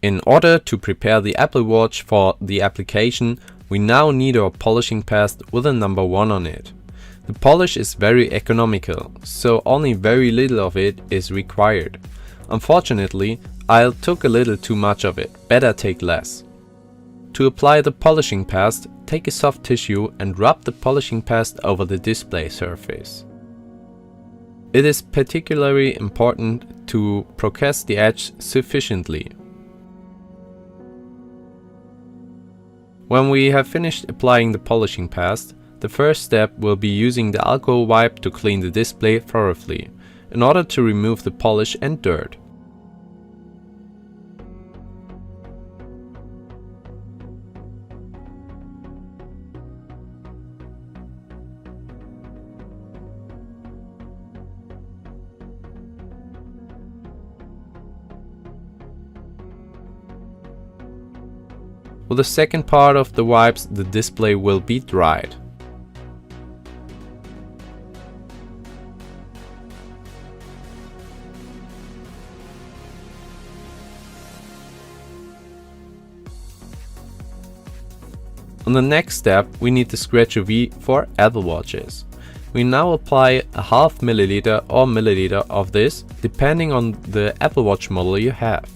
In order to prepare the Apple Watch for the application, we now need our polishing pad with a number 1 on it. The polish is very economical, so only very little of it is required. Unfortunately, I took a little too much of it, better take less. To apply the polishing pad, take a soft tissue and rub the polishing pad over the display surface. It is particularly important to press the edge sufficiently. When we have finished applying the polishing pad, the first step will be using the alcohol wipe to clean the display thoroughly, in order to remove the polish and dirt. With the second part of the wipes, the display will be dried. On the next step, we need the Scratch UV for Apple Watches. We now apply a half milliliter or milliliter of this, depending on the Apple Watch model you have.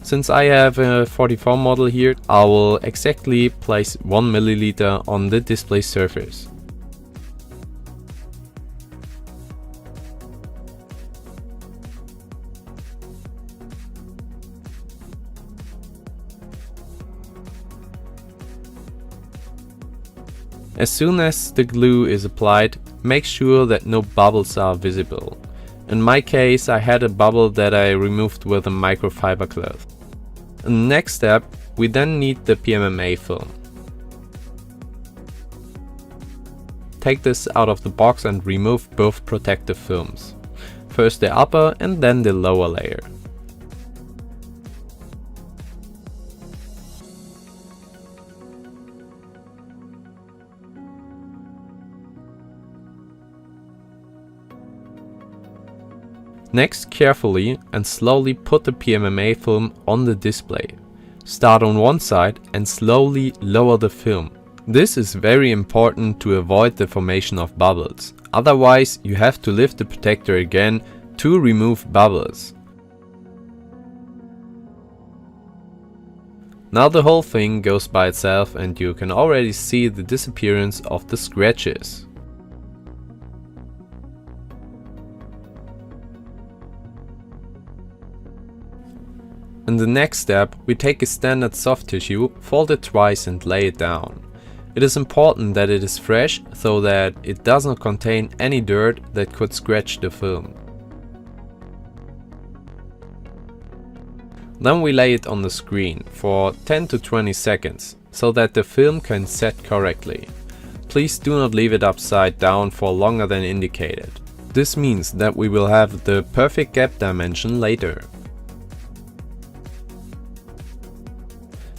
Since I have a 44 model here, I will exactly place 1 milliliter on the display surface. As soon as the glue is applied, make sure that no bubbles are visible. In my case, I had a bubble that I removed with a microfiber cloth. In the next step, we then need the PMMA film. Take this out of the box and remove both protective films. First the upper and then the lower layer. Next, carefully and slowly put the PMMA film on the display. Start on one side and slowly lower the film. This is very important to avoid the formation of bubbles. Otherwise, you have to lift the protector again to remove bubbles. Now the whole thing goes by itself and you can already see the disappearance of the scratches. In the next step, we take a standard soft tissue, fold it twice and lay it down. It is important that it is fresh so that it does not contain any dirt that could scratch the film. Then we lay it on the screen for 10 to 20 seconds so that the film can set correctly. Please do not leave it upside down for longer than indicated. This means that we will have the perfect gap dimension later.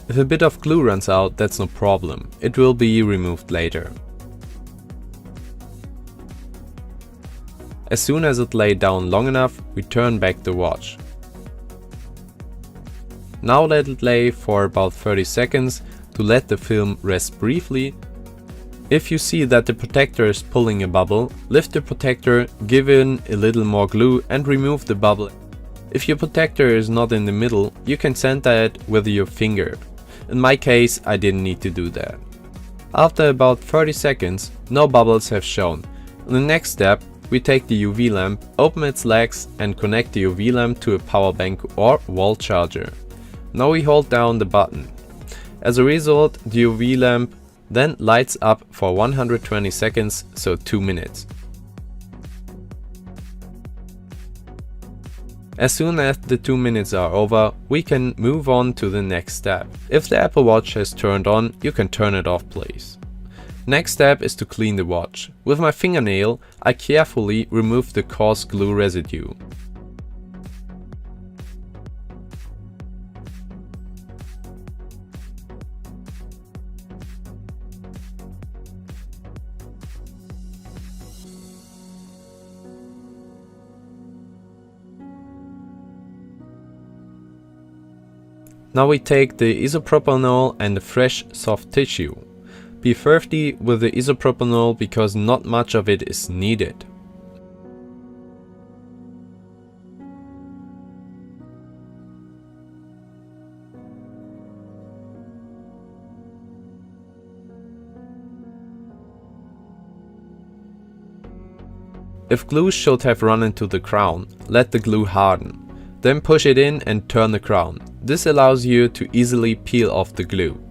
If a bit of glue runs out, that's no problem, it will be removed later. As soon as it laid down long enough, we turn back the watch. Now let it lay for about 30 seconds to let the film rest briefly. If you see that the protector is pulling a bubble, lift the protector, give in a little more glue and remove the bubble. If your protector is not in the middle, you can center it with your finger. In my case, I didn't need to do that. After about 30 seconds, no bubbles have shown. In the next step, we take the UV lamp, open its legs and connect the UV lamp to a power bank or wall charger. Now we hold down the button. As a result, the UV lamp then lights up for 120 seconds, so 2 minutes. As soon as the 2 minutes are over, we can move on to the next step. If the Apple Watch has turned on, you can turn it off please. Next step is to clean the watch. With my fingernail, I carefully remove the coarse glue residue. Now we take the isopropanol and the fresh soft tissue. Be thrifty with the isopropanol because not much of it is needed. If glue should have run into the crown, let the glue harden. Then push it in and turn the crown. This allows you to easily peel off the glue.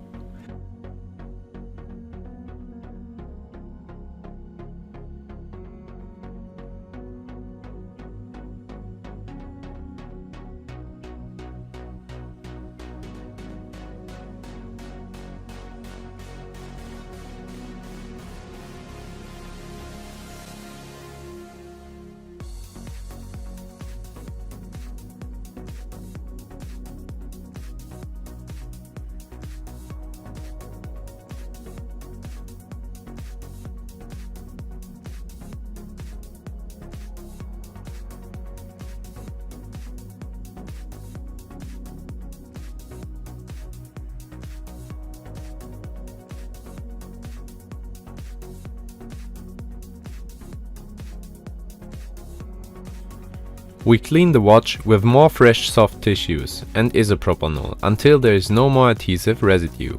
We clean the watch with more fresh soft tissues and isopropanol until there is no more adhesive residue.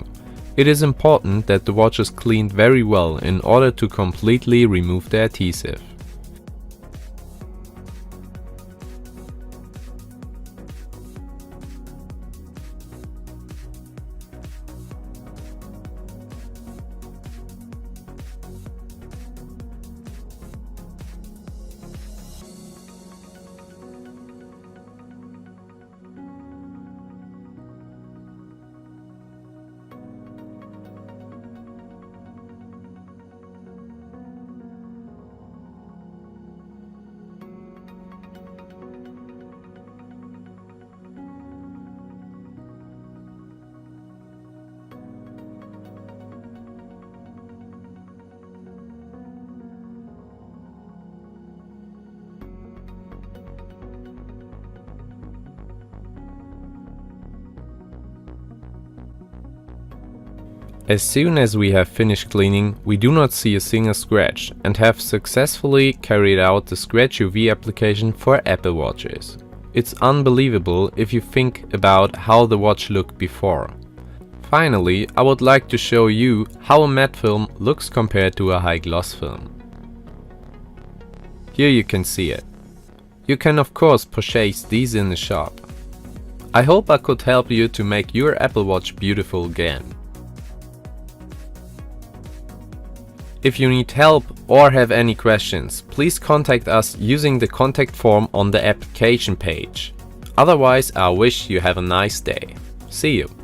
It is important that the watch is cleaned very well in order to completely remove the adhesive. As soon as we have finished cleaning, we do not see a single scratch and have successfully carried out the Scratch UV application for Apple Watches. It's unbelievable if you think about how the watch looked before. Finally, I would like to show you how a matte film looks compared to a high gloss film. Here you can see it. You can of course purchase these in the shop. I hope I could help you to make your Apple Watch beautiful again. If you need help or have any questions, please contact us using the contact form on the application page. Otherwise, I wish you have a nice day. See you!